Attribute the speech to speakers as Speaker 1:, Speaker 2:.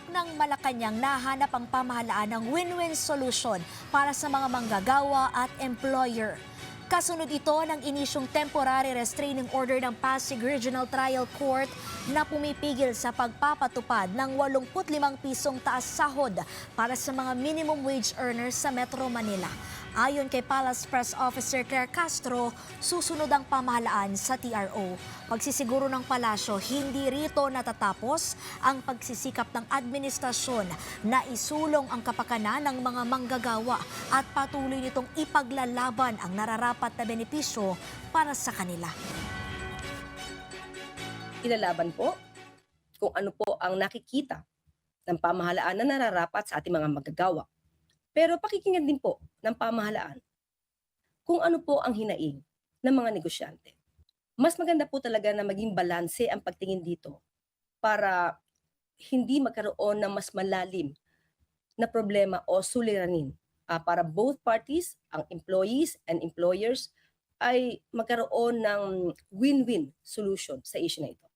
Speaker 1: ng Malacanang nahanap ang pamahalaan ng win-win solution para sa mga manggagawa at employer. Kasunod ito ng inisyong temporary restraining order ng Pasig Regional Trial Court na pumipigil sa pagpapatupad ng 85 pisong taas sahod para sa mga minimum wage earners sa Metro Manila. Ayon kay Palace Press Officer Claire Castro, susunod ang pamahalaan sa TRO. Pagsisiguro ng palasyo, hindi rito natatapos ang pagsisikap ng administrasyon na isulong ang kapakanan ng mga manggagawa at patuloy nitong ipaglalaban ang nararapat na benepisyo para sa kanila.
Speaker 2: Ilalaban po kung ano po ang nakikita ng pamahalaan na nararapat sa ating mga manggagawa. Pero pakikinggan din po ng pamahalaan kung ano po ang hinaing ng mga negosyante. Mas maganda po talaga na maging balanse ang pagtingin dito para hindi magkaroon ng mas malalim na problema o suliranin para both parties, ang employees and employers, ay magkaroon ng win-win solution sa issue na ito.